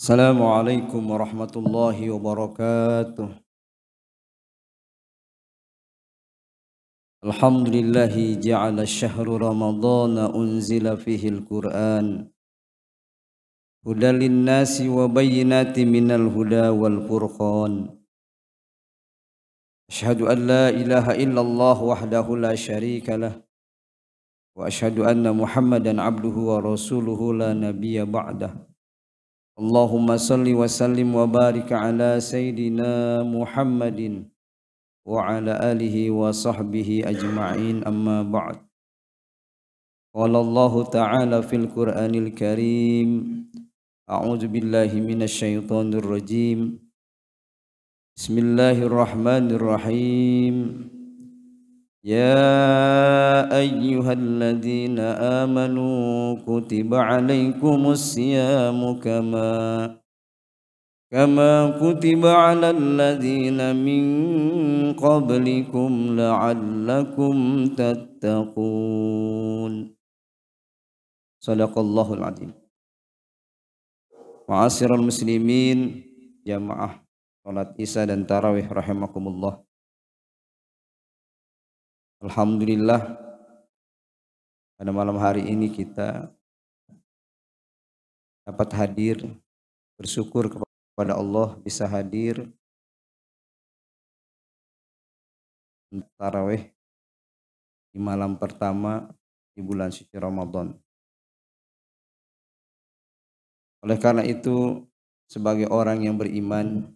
Assalamualaikum warahmatullahi wabarakatuh. Alhamdulillahi ja'ala syahru ramadana unzila fihi al-Qur'an hudan linnasi wa bayyinatin minal huda wal furqan. Asyhadu an la ilaha illallah wahdahu la syarika lah wa asyhadu anna Muhammadan abduhu wa rasuluhu la nabiyya ba'dah. Allahumma salli wa sallim wa barik ala sayyidina Muhammadin wa ala alihi wa sahbihi ajma'in, amma ba'd. Qala Allah ta'ala fil Qur'anil Karim, a'udzu billahi minasy syaithanir rajim. Bismillahirrahmanirrahim. Ya ayyuhalladzina amanu kutiba alaikumus siyamu kama kutiba alal ladzina min qablikum la'allakum tattaqun. Shadaqallahul adzim. Ma'asyiral muslimin, jamaah salat Isya dan tarawih rahimakumullah. Alhamdulillah, pada malam hari ini kita dapat hadir, bersyukur kepada Allah bisa hadir tarawih di malam pertama di bulan suci Ramadan. Oleh karena itu, sebagai orang yang beriman,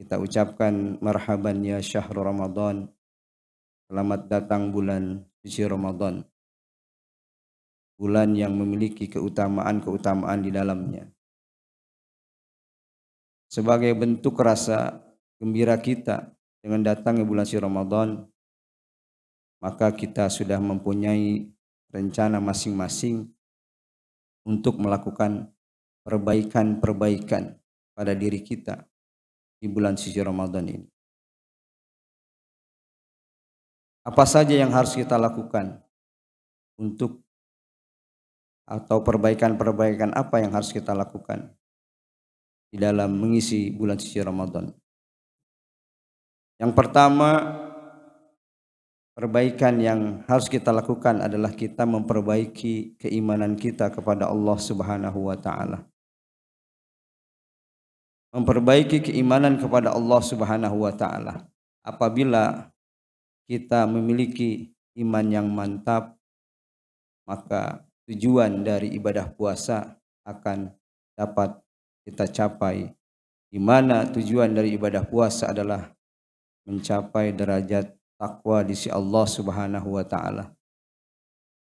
kita ucapkan marhaban ya syahrul Ramadan. Selamat datang bulan suci Ramadan, bulan yang memiliki keutamaan-keutamaan di dalamnya. Sebagai bentuk rasa gembira kita dengan datangnya bulan suci Ramadan, maka kita sudah mempunyai rencana masing-masing untuk melakukan perbaikan-perbaikan pada diri kita di bulan suci Ramadan ini. Apa saja yang harus kita lakukan untuk, atau perbaikan-perbaikan apa yang harus kita lakukan di dalam mengisi bulan suci Ramadan? Yang pertama, perbaikan yang harus kita lakukan adalah kita memperbaiki keimanan kita kepada Allah Subhanahu wa taala. Memperbaiki keimanan kepada Allah Subhanahu wa taala. Apabila kita memiliki iman yang mantap, maka tujuan dari ibadah puasa akan dapat kita capai, di mana tujuan dari ibadah puasa adalah mencapai derajat takwa di sisi Allah Subhanahu wa taala.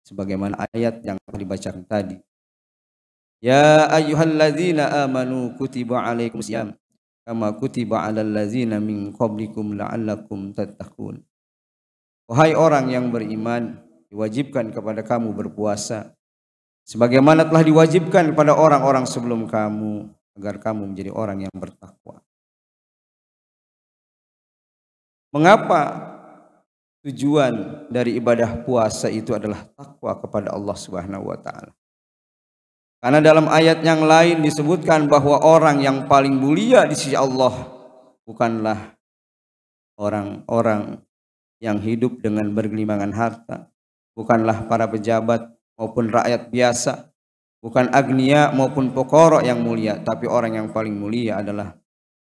Sebagaimana ayat yang dibacakan tadi. Ya ayyuhalladzina amanu kutiba alaikumus syiyam kama kutiba alal ladzina min qablikum la'allakum tattaqun. Wahai orang yang beriman, diwajibkan kepada kamu berpuasa sebagaimana telah diwajibkan kepada orang-orang sebelum kamu, agar kamu menjadi orang yang bertakwa. Mengapa tujuan dari ibadah puasa itu adalah takwa kepada Allah Subhanahu wa taala? Karena dalam ayat yang lain disebutkan bahwa orang yang paling mulia di sisi Allah bukanlah orang-orang yang hidup dengan bergelimangan harta, bukanlah para pejabat maupun rakyat biasa, bukan agniya maupun pokoro yang mulia, tapi orang yang paling mulia adalah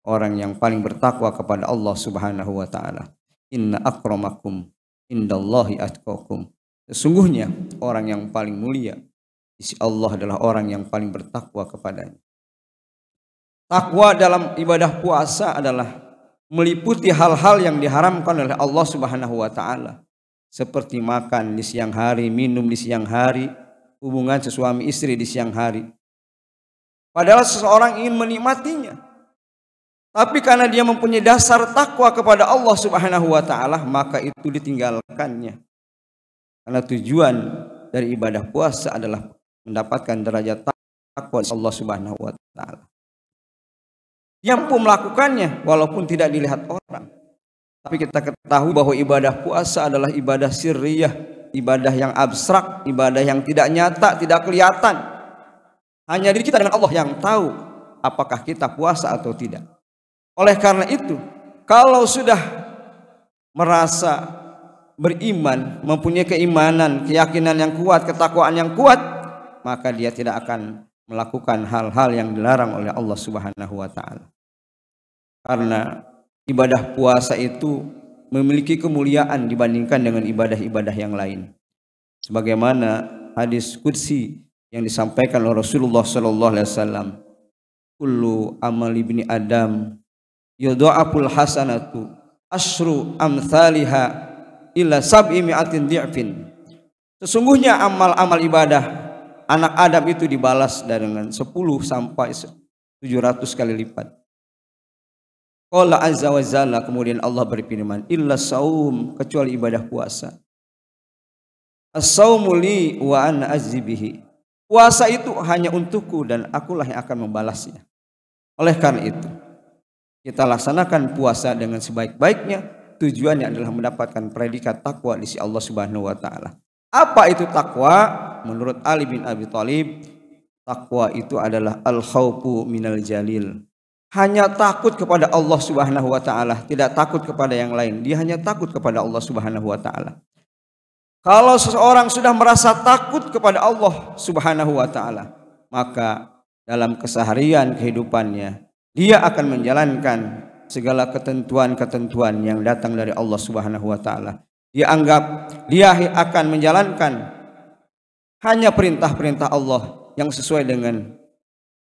orang yang paling bertakwa kepada Allah Subhanahu wa taala. Inna akramakum indallahi atqakum. Sesungguhnya orang yang paling mulia di sisi Allah adalah orang yang paling bertakwa kepadanya. Takwa dalam ibadah puasa adalah meliputi hal-hal yang diharamkan oleh Allah Subhanahu wa taala, seperti makan di siang hari, minum di siang hari, hubungan suami istri di siang hari. Padahal seseorang ingin menikmatinya, tapi karena dia mempunyai dasar takwa kepada Allah Subhanahu wa taala, maka itu ditinggalkannya. Karena tujuan dari ibadah puasa adalah mendapatkan derajat takwa Allah Subhanahu wa taala. Dia mampu melakukannya walaupun tidak dilihat orang. Tapi kita ketahui bahwa ibadah puasa adalah ibadah sirriyah, ibadah yang abstrak, ibadah yang tidak nyata, tidak kelihatan. Hanya diri kita dengan Allah yang tahu apakah kita puasa atau tidak. Oleh karena itu, kalau sudah merasa beriman, mempunyai keimanan, keyakinan yang kuat, ketakwaan yang kuat, maka dia tidak akan melakukan hal-hal yang dilarang oleh Allah Subhanahu wa taala. Karena ibadah puasa itu memiliki kemuliaan dibandingkan dengan ibadah-ibadah yang lain. Sebagaimana hadis qudsi yang disampaikan oleh Rasulullah sallallahu alaihi wasallam, kullu amal ibni adam yudha'aful hasanatu asyru amthaliha ila sab'i mi'atin di'fin. Sesungguhnya amal-amal ibadah anak Adam itu dibalas dengan 10 sampai 700 kali lipat. Qala azza wa jalla, kemudian Allah berfirman, illa saum, kecuali ibadah puasa. As-saumu li wa ana ajzi bihi. Puasa itu hanya untukku dan akulah yang akan membalasnya. Oleh karena itu, kita laksanakan puasa dengan sebaik-baiknya. Tujuannya adalah mendapatkan predikat takwa di sisi Allah Subhanahu wa taala. Apa itu takwa? Menurut Ali bin Abi Thalib, takwa itu adalah al-khaufu minal jalil. Hanya takut kepada Allah Subhanahu wa taala, tidak takut kepada yang lain. Dia hanya takut kepada Allah Subhanahu wa taala. Kalau seseorang sudah merasa takut kepada Allah Subhanahu wa taala, maka dalam keseharian kehidupannya dia akan menjalankan segala ketentuan-ketentuan yang datang dari Allah Subhanahu wa taala. Dia anggap dia akan menjalankan hanya perintah-perintah Allah yang sesuai dengan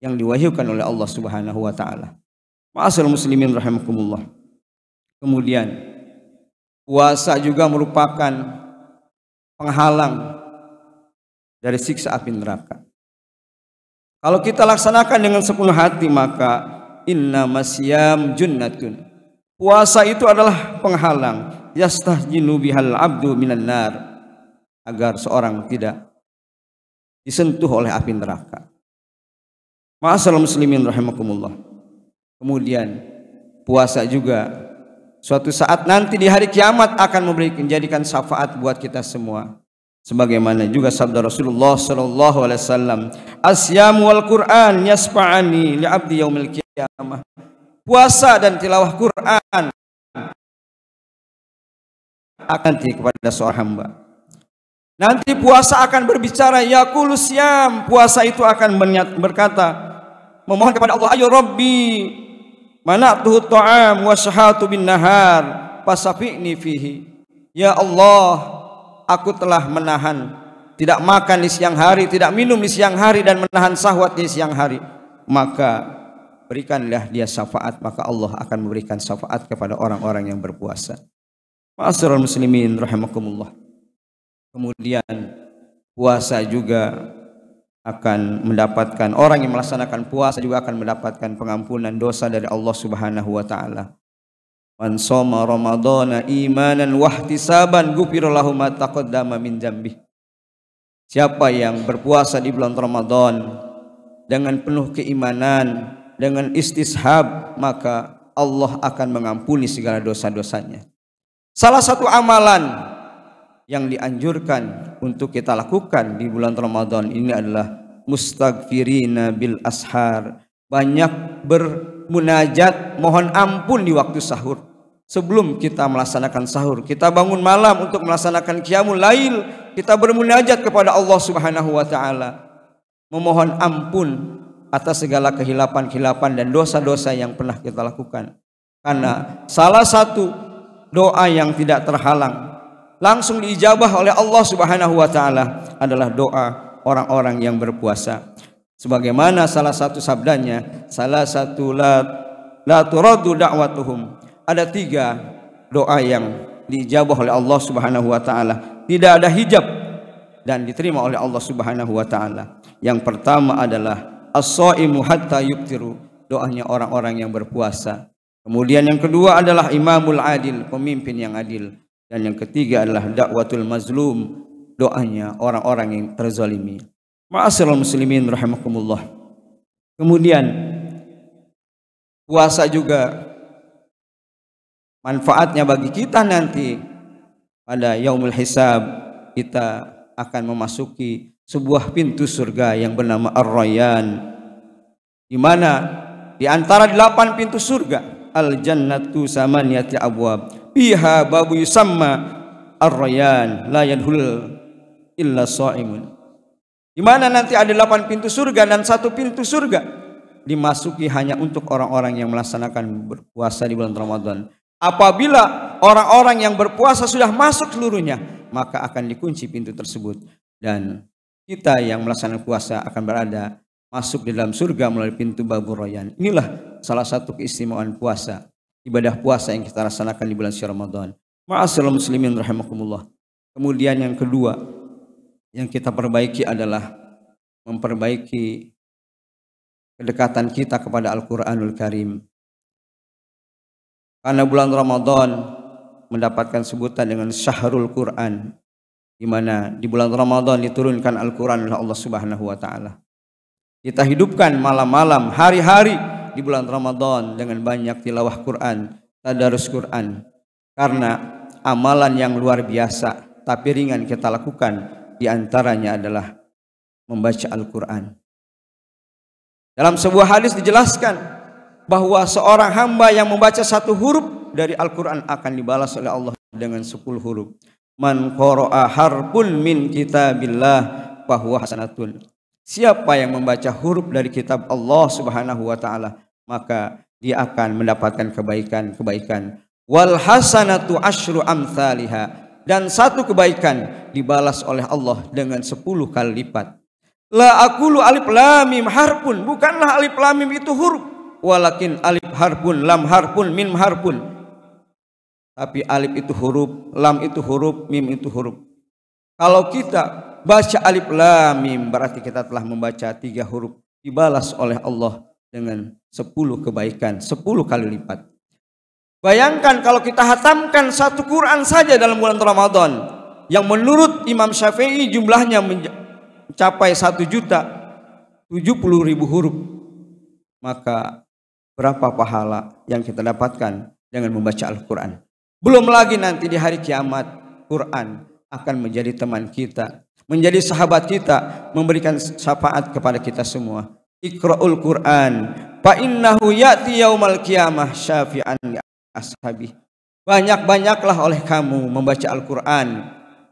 yang diwahyukan oleh Allah Subhanahu wa taala. Ma'asyiral muslimin rahimakumullah. Kemudian puasa juga merupakan penghalang dari siksa api neraka. Kalau kita laksanakan dengan sepenuh hati, maka inna masyam junnatun. Puasa itu adalah penghalang, yastahjinu bihal abdu minan nar, agar seorang tidak disentuh oleh api neraka. Ma'asyiral muslimin rahimakumullah. Kemudian puasa juga suatu saat nanti di hari kiamat akan menjadikan syafaat buat kita semua. Sebagaimana juga sabda Rasulullah sallallahu alaihi wasallam, asyam wal Qur'an yasfa'ani li 'abdi yaumil qiyamah. Puasa dan tilawah Quran akan kepada seorang hamba. Nanti puasa akan berbicara, yaqulu syam, puasa itu akan berkata, memohon kepada Allah, ayo Rabbi mana'tuhu ta'am wa syahatu bin nahar fasafi'ni fihi. Ya Allah, aku telah menahan tidak makan di siang hari, tidak minum di siang hari, dan menahan syahwat di siang hari, maka berikanlah dia syafaat. Maka Allah akan memberikan syafaat kepada orang-orang yang berpuasa. Ma'asyiral muslimin rahimakumullah. Kemudian puasa juga akan mendapatkan, orang yang melaksanakan puasa juga akan mendapatkan pengampunan dosa dari Allah Subhanahu wa taala. Man shoma ramadhana imanan wahtisaban ghufira lahu ma taqaddama min dzambi. Siapa yang berpuasa di bulan Ramadan dengan penuh keimanan, dengan istishab, maka Allah akan mengampuni segala dosa-dosanya. Salah satu amalan yang dianjurkan untuk kita lakukan di bulan Ramadan ini adalah mustaghfirina bil ashar, banyak bermunajat, mohon ampun di waktu sahur. Sebelum kita melaksanakan sahur, kita bangun malam untuk melaksanakan qiyamul lail, kita bermunajat kepada Allah Subhanahu wa taala, memohon ampun atas segala kehilapan-kehilapan dan dosa-dosa yang pernah kita lakukan. Karena salah satu doa yang tidak terhalang langsung diijabah oleh Allah Subhanahu wa taala adalah doa orang-orang yang berpuasa. Sebagaimana salah satu sabdanya, salah satu la turaddu da'watuhum. Ada 3 doa yang diijabah oleh Allah Subhanahu wa taala, tidak ada hijab dan diterima oleh Allah Subhanahu wa taala. Yang pertama adalah as-shaimu hatta yuftiru, doanya orang-orang yang berpuasa. Kemudian yang kedua adalah imamul adil, pemimpin yang adil. Dan yang ketiga adalah dakwatul mazlum, doanya orang-orang yang terzalimi. Ma'asyiral muslimin rahimakumullah. Kemudian puasa juga manfaatnya bagi kita nanti pada yaumul hisab, kita akan memasuki sebuah pintu surga yang bernama Ar-Rayyan, di mana di antara 8 pintu surga, al jannatu samaniyati abwab fiha babu yusamma ar-rayyan la yadkhul illa shaimun. Di mana nanti ada 8 pintu surga dan 1 pintu surga dimasuki hanya untuk orang-orang yang melaksanakan berpuasa di bulan Ramadan. Apabila orang-orang yang berpuasa sudah masuk seluruhnya, maka akan dikunci pintu tersebut dan kita yang melaksanakan puasa akan berada masuk di dalam surga melalui pintu Babur Rayyan. Inilah salah satu keistimewaan puasa, ibadah puasa yang kita laksanakan di bulan suci Ramadan. Ma'asyiral muslimin rahimakumullah. Kemudian yang kedua yang kita perbaiki adalah memperbaiki kedekatan kita kepada Al-Qur'anul Karim. Karena bulan Ramadan mendapatkan sebutan dengan Syahrul Quran, di mana di bulan Ramadan diturunkan Al-Quran oleh Allah Subhanahu wa taala. Kita hidupkan malam-malam, hari-hari di bulan Ramadan dengan banyak tilawah Quran, tadarus Quran. Karena amalan yang luar biasa tapi ringan kita lakukan, di antaranya adalah membaca Al-Quran. Dalam sebuah hadis dijelaskan bahwa seorang hamba yang membaca 1 huruf dari Al-Quran akan dibalas oleh Allah dengan 10 huruf. Man qara'a harfun min kitabillah fahuwa hasanatun. Siapa yang membaca huruf dari kitab Allah Subhanahu wa taala, maka dia akan mendapatkan kebaikan-kebaikan. Wal hasanatu asyru amsalha, dan 1 kebaikan dibalas oleh Allah dengan 10 kali lipat. La aqulu alif lam mim harfun, bukanlah alif lam mim itu huruf, walakin alif harfun, lam harfun, mim harfun. Tapi alif itu huruf, lam itu huruf, mim itu huruf. Kalau kita baca alif lam mim, berarti kita telah membaca 3 huruf, dibalas oleh Allah dengan 10 kebaikan, 10 kali lipat. Bayangkan kalau kita hatamkan 1 Quran saja dalam bulan Ramadan, yang menurut Imam Syafi'i jumlahnya mencapai 1.070.000 huruf, maka berapa pahala yang kita dapatkan dengan membaca Al-Quran. Belum lagi nanti di hari kiamat, Quran akan menjadi teman kita, menjadi sahabat kita, memberikan syafaat kepada kita semua. Iqra'ul Quran fa innahu ya'ti yaumal qiyamah syafi'an li ashabi. Banyak-banyaklah oleh kamu membaca Al-Quran,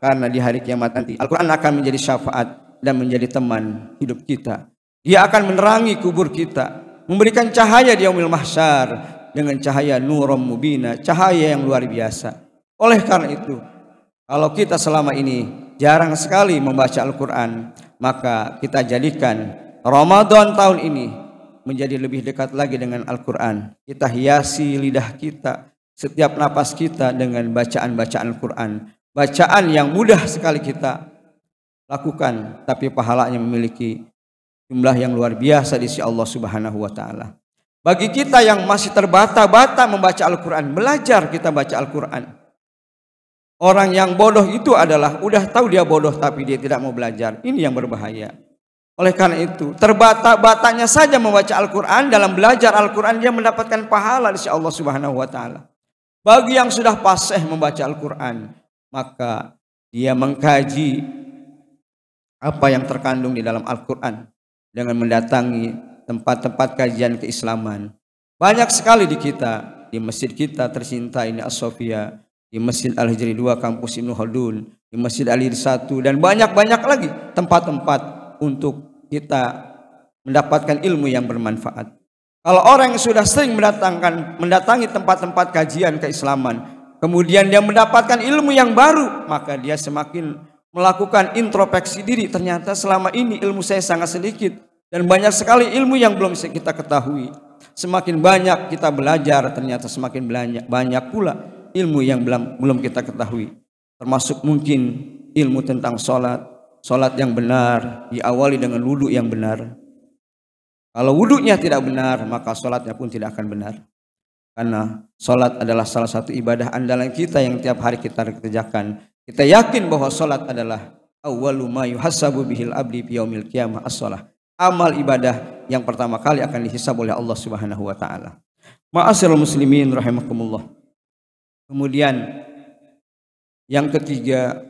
karena di hari kiamat nanti Al-Quran akan menjadi syafaat dan menjadi teman hidup kita. Dia akan menerangi kubur kita, memberikan cahaya di yaumil mahsyar dengan cahaya nurum mubina, cahaya yang luar biasa. Oleh karena itu, kalau kita selama ini jarang sekali membaca Al-Quran, maka kita jadikan Ramadan tahun ini menjadi lebih dekat lagi dengan Al-Quran. Kita hiasi lidah kita, setiap napas kita dengan bacaan-bacaan Al-Quran. Bacaan yang mudah sekali kita lakukan, tapi pahalanya memiliki jumlah yang luar biasa di sisi Allah Subhanahu wa taala. Bagi kita yang masih terbata-bata membaca Al-Quran, belajar kita baca Al-Quran. Orang yang bodoh itu adalah udah tahu dia bodoh tapi dia tidak mau belajar. Ini yang berbahaya. Oleh karena itu, terbata-batanya saja membaca Al-Quran, dalam belajar Al-Quran dia mendapatkan pahala di sisi Allah Subhanahu wa taala. Bagi yang sudah fasih membaca Al-Quran, maka dia mengkaji apa yang terkandung di dalam Al-Quran dengan mendatangi tempat-tempat kajian keislaman. Banyak sekali di kita, di masjid kita tercinta ini As-Sofia, di Masjid Al-Hijri 2 Kampus Ibnu Khaldun, di Masjid Al-Hijri 1, dan banyak-banyak lagi tempat-tempat untuk kita mendapatkan ilmu yang bermanfaat. Kalau orang yang sudah sering mendatangi tempat-tempat kajian keislaman, kemudian dia mendapatkan ilmu yang baru, maka dia semakin melakukan introspeksi diri. Ternyata selama ini ilmu saya sangat sedikit, dan banyak sekali ilmu yang belum kita ketahui. Semakin banyak kita belajar, ternyata semakin banyak pula ilmu yang belum kita ketahui. Termasuk mungkin ilmu tentang sholat yang benar, diawali dengan wudhu yang benar. Kalau wudhunya tidak benar, maka sholatnya pun tidak akan benar. Karena sholat adalah salah satu ibadah andalan kita yang tiap hari kita kerjakan. Kita yakin bahwa sholat adalah awwalu ma yuhassabu bihil abdi fi yaumil qiyamah as-shalah. Amal ibadah yang pertama kali akan dihisab oleh Allah Subhanahu wa taala. Ma'asyiral muslimin rahimakumullah. Kemudian yang ketiga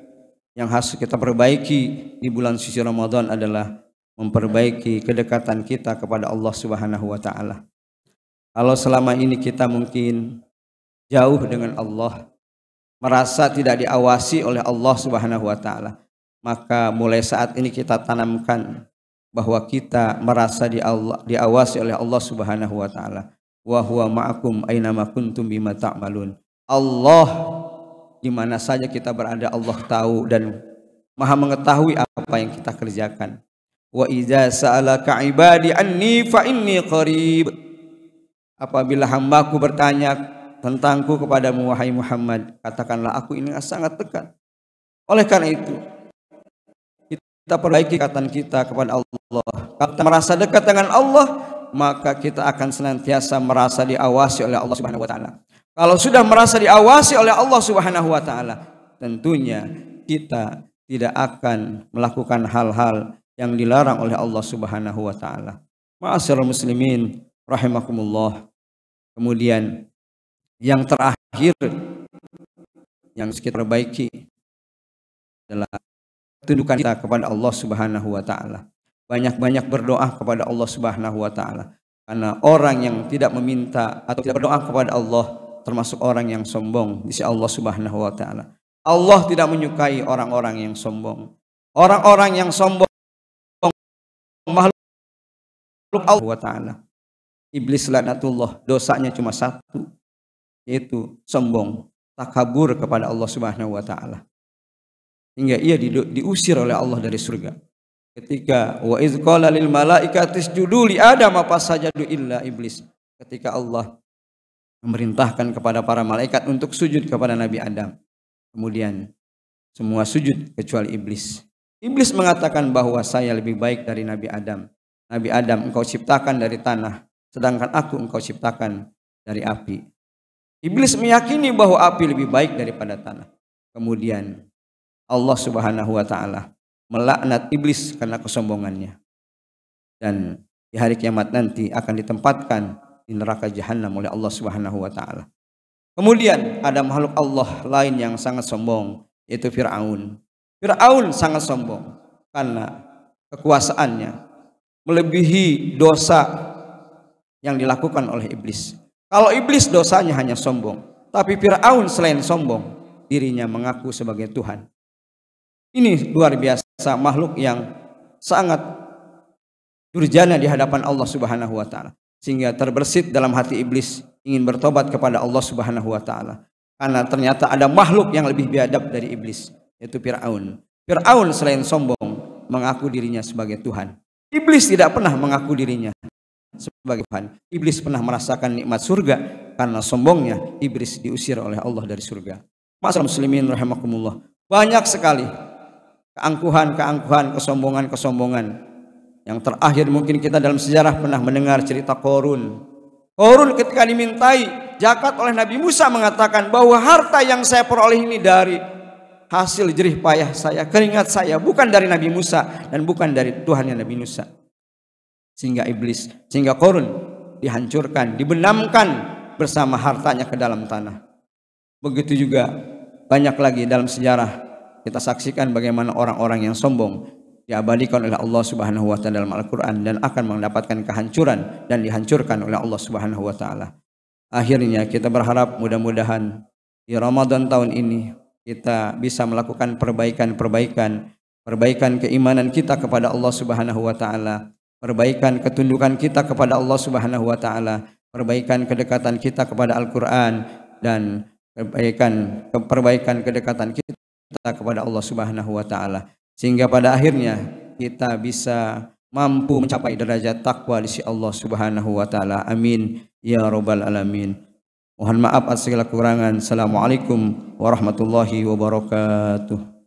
yang harus kita perbaiki di bulan suci Ramadan adalah memperbaiki kedekatan kita kepada Allah Subhanahu wa taala. Kalau selama ini kita mungkin jauh dengan Allah, merasa tidak diawasi oleh Allah Subhanahu wa taala, maka mulai saat ini kita tanamkan bahwa kita merasa diawasi oleh Allah Subhanahu wa taala. Wa huwa ma'akum aina ma kuntum bima ta'malun. Allah di mana saja kita berada, Allah tahu dan Maha mengetahui apa yang kita kerjakan. Wa idza sa'alaka ibadi anni fa inni qarib. Apabila hambaku bertanya tentangku kepadamu wahai Muhammad, katakanlah aku ini sangat dekat. Oleh karena itu kita perbaiki ikatan kita kepada Allah. Kalau kita merasa dekat dengan Allah, maka kita akan senantiasa merasa diawasi oleh Allah Subhanahu wa taala. Kalau sudah merasa diawasi oleh Allah Subhanahu wa taala, tentunya kita tidak akan melakukan hal-hal yang dilarang oleh Allah Subhanahu wa taala. Ma'asyiral muslimin rahimakumullah. Kemudian yang terakhir yang kita perbaiki adalah ketundukan kita kepada Allah Subhanahu wa taala. Banyak-banyak berdoa kepada Allah Subhanahu wa taala. Karena orang yang tidak meminta atau tidak berdoa kepada Allah termasuk orang yang sombong di sisi Allah Subhanahu wa taala. Allah tidak menyukai orang-orang yang sombong. Orang-orang yang sombong makhluk Allah wa taala. Iblis laknatullah, dosanya cuma satu, yaitu sombong, takabur kepada Allah Subhanahu wa taala. Hingga ia diusir oleh Allah dari surga. Ketika wa iz qala lil malaikati isjudu li adam fasajadu illa iblis. Ketika Allah memerintahkan kepada para malaikat untuk sujud kepada Nabi Adam, kemudian semua sujud kecuali iblis. Iblis mengatakan bahwa saya lebih baik dari Nabi Adam. Nabi Adam engkau ciptakan dari tanah, sedangkan aku engkau ciptakan dari api. Iblis meyakini bahwa api lebih baik daripada tanah. Kemudian Allah Subhanahu wa taala melaknat iblis karena kesombongannya. Dan di hari kiamat nanti akan ditempatkan di neraka jahanam oleh Allah Subhanahu wa taala. Kemudian ada makhluk Allah lain yang sangat sombong, yaitu Fir'aun. Fir'aun sangat sombong karena kekuasaannya melebihi dosa yang dilakukan oleh iblis. Kalau iblis dosanya hanya sombong, tapi Fir'aun selain sombong, dirinya mengaku sebagai Tuhan. Ini luar biasa, makhluk yang sangat durjana di hadapan Allah Subhanahu wa taala, sehingga terbersit dalam hati iblis ingin bertobat kepada Allah Subhanahu wa taala. Karena ternyata ada makhluk yang lebih biadab dari iblis, yaitu Fir'aun. Fir'aun selain sombong mengaku dirinya sebagai Tuhan. Iblis tidak pernah mengaku dirinya sebagai Tuhan. Iblis pernah merasakan nikmat surga, karena sombongnya iblis diusir oleh Allah dari surga. Ma'asyiral muslimin rahimakumullah. Banyak sekali keangkuhan, kesombongan. Yang terakhir mungkin kita dalam sejarah pernah mendengar cerita Qarun. Qarun ketika dimintai zakat oleh Nabi Musa mengatakan bahwa harta yang saya peroleh ini dari hasil jerih payah saya, keringat saya, bukan dari Nabi Musa dan bukan dari Tuhannya Nabi Musa. Sehingga Qarun dihancurkan, dibenamkan bersama hartanya ke dalam tanah. Begitu juga banyak lagi dalam sejarah kita saksikan bagaimana orang-orang yang sombong diabadikan oleh Allah Subhanahu wa taala dalam Al-Qur'an dan akan mendapatkan kehancuran dan dihancurkan oleh Allah Subhanahu wa taala. Akhirnya kita berharap mudah-mudahan di Ramadan tahun ini kita bisa melakukan perbaikan keimanan kita kepada Allah Subhanahu wa taala, perbaikan ketundukan kita kepada Allah Subhanahu wa taala, perbaikan kedekatan kita kepada Al-Qur'an, dan perbaikan kedekatan kita kepada Allah Subhanahu wa taala, sehingga pada akhirnya kita bisa mampu mencapai derajat takwa di sisi Allah Subhanahu wa taala. Amin ya rabbal alamin. Mohon maaf atas segala kekurangan. Assalamualaikum warahmatullahi wabarakatuh.